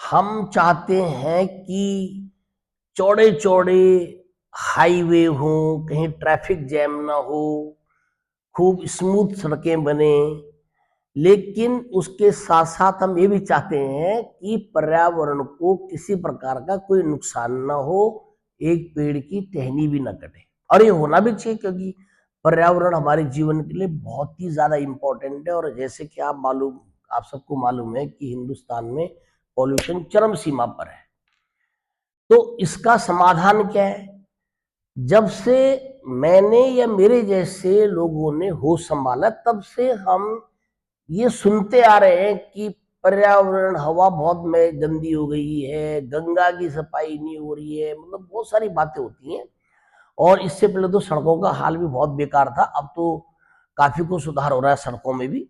हम चाहते हैं कि चौड़े चौड़े हाईवे हो, कहीं ट्रैफिक जैम ना हो, खूब स्मूथ सड़कें बने। लेकिन उसके साथ साथ हम ये भी चाहते हैं कि पर्यावरण को किसी प्रकार का कोई नुकसान ना हो, एक पेड़ की टहनी भी ना कटे। और ये होना भी चाहिए, क्योंकि पर्यावरण हमारे जीवन के लिए बहुत ही ज्यादा इंपॉर्टेंट है। और जैसे कि आप सबको मालूम है कि हिंदुस्तान में पॉल्यूशन चरम सीमा पर है। तो इसका समाधान क्या है? जब से मैंने या मेरे जैसे लोगों ने होश संभाला, तब से हम ये सुनते आ रहे हैं कि पर्यावरण, हवा बहुत में गंदी हो गई है, गंगा की सफाई नहीं हो रही है, मतलब बहुत सारी बातें होती हैं। और इससे पहले तो सड़कों का हाल भी बहुत बेकार था, अब तो काफी कुछ सुधार हो रहा है सड़कों में भी।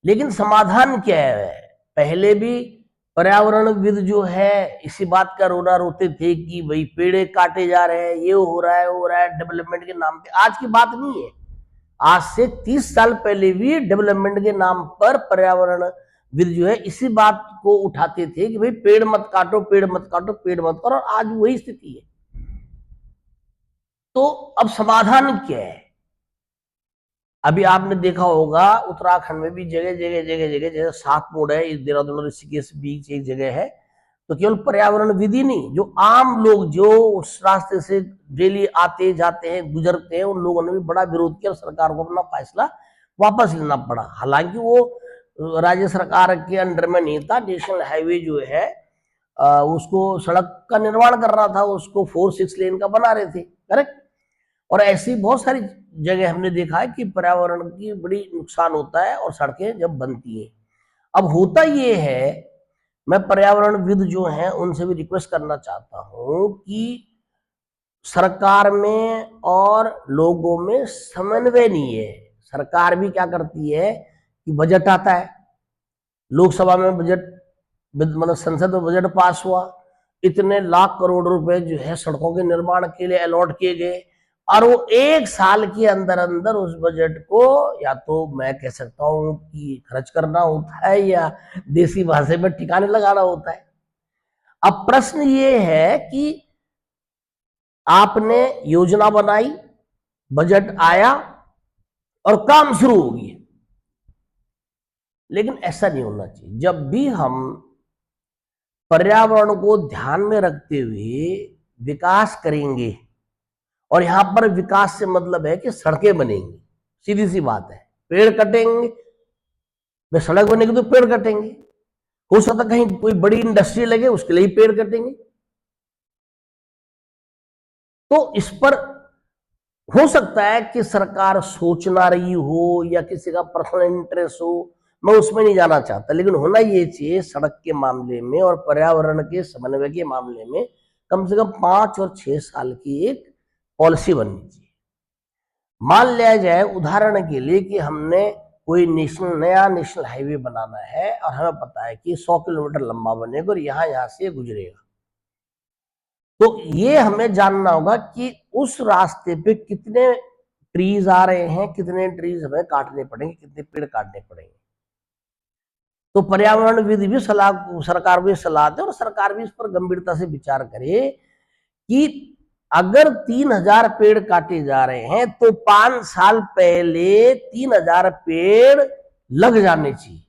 लेकिन समाधान क्या है? पहले भी पर्यावरणविद जो है इसी बात का रोना रोते थे कि भाई पेड़ काटे जा रहे हैं, ये हो रहा है डेवलपमेंट के नाम पे। आज की बात नहीं है, आज से 30 साल पहले भी डेवलपमेंट के नाम पर पर्यावरणविद जो है इसी बात को उठाते थे कि भाई पेड़ मत काटो, पेड़ मत काटो, पेड़ मत करो। और आज वही स्थिति है। तो अब समाधान क्या है? अभी आपने देखा होगा उत्तराखंड में भी जगह जगह जगह जगह, जैसे सात मोड़ है, इस देहरादून और ऋषिकेश बीच एक जगह है, तो केवल पर्यावरण विधि नहीं, जो आम लोग जो उस रास्ते से डेली आते जाते हैं, गुजरते हैं, उन लोगों ने भी बड़ा विरोध किया और सरकार को अपना फैसला वापस लेना पड़ा। हालांकि वो राज्य सरकार के अंडर में नहीं था। नेशनल हाईवे जो है उसको सड़क का निर्माण कर रहा था, उसको 4-6 लेन का बना रहे थे, करेक्ट। और ऐसी बहुत सारी जगह हमने देखा है कि पर्यावरण की बड़ी नुकसान होता है और सड़कें जब बनती हैं। अब होता ये है, मैं पर्यावरणविद जो हैं उनसे भी रिक्वेस्ट करना चाहता हूं कि सरकार में और लोगों में समन्वय नहीं है। सरकार भी क्या करती है कि बजट आता है, लोकसभा में बजट, मतलब संसद में बजट पास हुआ, इतने लाख करोड़ रुपए जो है सड़कों के निर्माण के लिए अलॉट किए गए, और वो एक साल के अंदर अंदर उस बजट को, या तो मैं कह सकता हूं कि खर्च करना होता है, या देसी भाषा में ठिकाने लगाना होता है। अब प्रश्न ये है कि आपने योजना बनाई, बजट आया और काम शुरू हो गया। लेकिन ऐसा नहीं होना चाहिए। जब भी हम पर्यावरण को ध्यान में रखते हुए विकास करेंगे, और यहां पर विकास से मतलब है कि सड़कें बनेंगी, सीधी सी बात है। पेड़ कटेंगे, वे सड़क बनेगी तो पेड़ कटेंगे। हो सकता कहीं कोई बड़ी इंडस्ट्री लगे, उसके लिए पेड़ कटेंगे। तो इस पर हो सकता है कि सरकार सोच ना रही हो, या किसी का पर्सनल इंटरेस्ट हो, मैं उसमें नहीं जाना चाहता। लेकिन होना ये चाहिए, सड़क के मामले में और पर्यावरण के समन्वय के मामले में कम से कम 5 और 6 साल की एक पॉलिसी बननी चाहिए। मान लिया जाए उदाहरण के लिए कि हमने कोई नया नेशनल हाईवे बनाना है, और हमें पता है कि 100 किलोमीटर लंबा बनेगा और यहां से गुजरेगा। तो ये हमें जानना होगा कि उस रास्ते पे कितने ट्रीज आ रहे हैं, कितने ट्रीज हमें काटने पड़ेंगे, कितने पेड़ काटने पड़ेंगे। तो पर्यावरणविद भी सलाह, सरकार भी सलाह दे, और सरकार भी इस पर गंभीरता से विचार करे कि अगर 3,000 पेड़ काटे जा रहे हैं तो 5 साल पहले 3,000 पेड़ लग जाने चाहिए,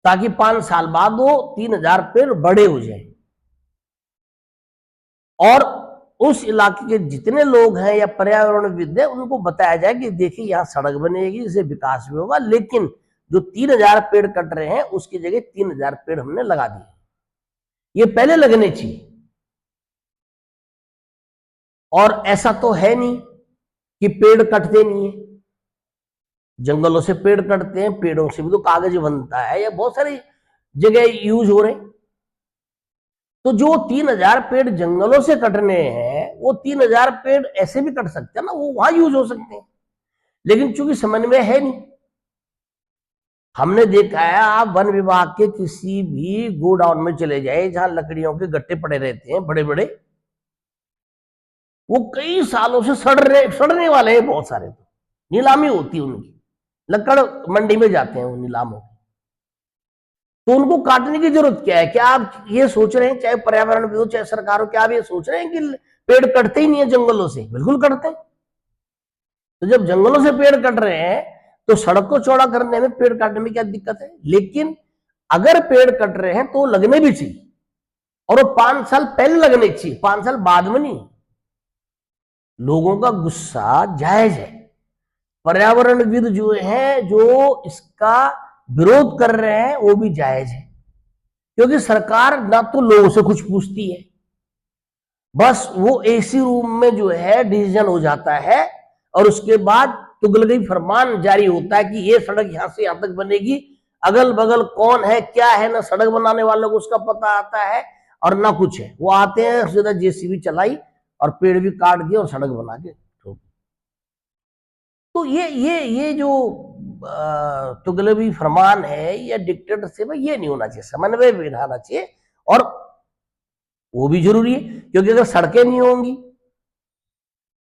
ताकि 5 साल बाद वो 3,000 पेड़ बड़े हो जाए। और उस इलाके के जितने लोग हैं या पर्यावरणविद हैं, उनको बताया जाए कि देखिए यहाँ सड़क बनेगी, इससे विकास भी होगा, लेकिन जो 3,000 पेड़ कट रहे हैं उसकी जगह 3,000 पेड़ हमने लगा दिए, ये पहले लगने चाहिए। और ऐसा तो है नहीं कि पेड़ कटते नहीं है, जंगलों से पेड़ कटते हैं, पेड़ों से भी तो कागज बनता है, या बहुत सारी जगह यूज हो रहे हैं। तो जो 3,000 पेड़ जंगलों से कटने हैं, वो 3,000 पेड़ ऐसे भी कट सकते हैं ना, वो वहां यूज हो सकते हैं। लेकिन चूंकि समन्वय है नहीं, हमने देखा है, आप वन विभाग के किसी भी गोडाउन में चले जाए जहां लकड़ियों के गट्टे पड़े रहते हैं बड़े बड़े, वो कई सालों से सड़ने वाले हैं बहुत सारे। तो नीलामी होती है उनकी, लकड़ मंडी में जाते हैं वो नीलाम होकर। तो उनको काटने की जरूरत क्या है? क्या आप ये सोच रहे हैं, चाहे पर्यावरण विद हो चाहे सरकार हो, क्या आप ये सोच रहे हैं कि पेड़ कटते ही नहीं है जंगलों से? बिल्कुल कटते हैं। तो जब जंगलों से पेड़ कट रहे हैं तो सड़क को चौड़ा करने में पेड़ काटने में क्या दिक्कत है? लेकिन अगर पेड़ कट रहे हैं तो लगने भी चाहिए, और वो 5 साल पहले लगने चाहिए, 5 साल बाद में नहीं। लोगों का गुस्सा जायज है। पर्यावरणविद जो है, जो इसका विरोध कर रहे हैं, वो भी जायज है, क्योंकि सरकार ना तो लोगों से कुछ पूछती है, बस वो एसी रूम में जो है डिसीजन हो जाता है, और उसके बाद तुगलकी फरमान जारी होता है कि ये सड़क यहां से यहां तक बनेगी। अगल बगल कौन है क्या है, ना सड़क बनाने वालों को उसका पता आता है और ना कुछ है। वो आते हैं, सीधा जेसीबी चलाई और पेड़ भी काट दिया और सड़क बना के। तो ये जो तुगलकी फरमान है या डिक्टेटरशिप है, ये नहीं होना चाहिए, समन्वय बिठाना चाहिए। और वो भी जरूरी है, क्योंकि अगर सड़कें नहीं होंगी,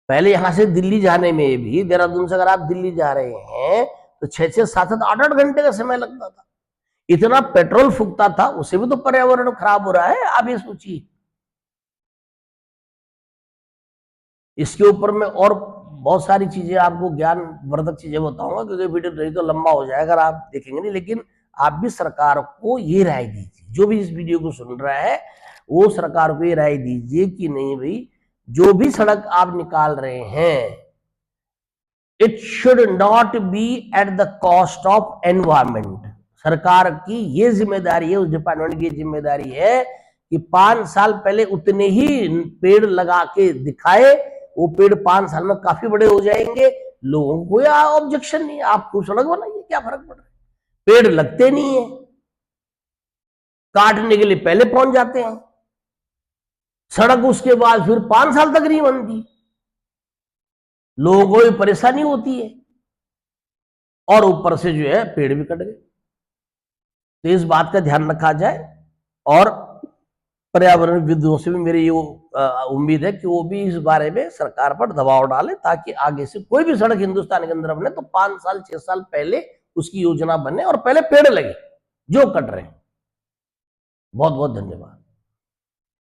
पहले यहां से दिल्ली जाने में भी, देहरादून से अगर आप दिल्ली जा रहे हैं तो 6-6, 7-7, 8-8 घंटे का समय लगता था। इतना पेट्रोल फूकता था, उससे भी तो पर्यावरण खराब हो रहा है। आप ये सोचिए। इसके ऊपर मैं और बहुत सारी चीजें आपको ज्ञानवर्धक चीजें बताऊंगा, क्योंकि वीडियो नहीं तो लंबा हो जाएगा, अगर आप देखेंगे नहीं। लेकिन आप भी सरकार को ये राय दीजिए, जो भी इस वीडियो को सुन रहा है वो सरकार को ये राय दीजिए कि नहीं भाई, जो भी सड़क आप निकाल रहे हैं, it should not be at the cost of environment. सरकार की ये जिम्मेदारी है, उस डिपार्टमेंट की जिम्मेदारी है कि 5 साल पहले उतने ही पेड़ लगा के दिखाए। वो पेड़ 5 साल में काफी बड़े हो जाएंगे, लोगों को या ऑब्जेक्शन नहीं, आप खूब सड़क बनाइए, क्या फर्क पड़ रहा है? पेड़ लगते नहीं है, काटने के लिए पहले पहुंच जाते हैं। सड़क उसके बाद फिर 5 साल तक नहीं बनती, लोगों को भी परेशानी होती है, और ऊपर से जो है पेड़ भी कट गए। तो इस बात का ध्यान रखा जाए, और पर्यावरण विदों से भी मेरी ये उम्मीद है कि वो भी इस बारे में सरकार पर दबाव डाले, ताकि आगे से कोई भी सड़क हिंदुस्तान के अंदर बने तो 5 साल 6 साल पहले उसकी योजना बने और पहले पेड़ लगे जो कट रहे हैं। बहुत बहुत धन्यवाद।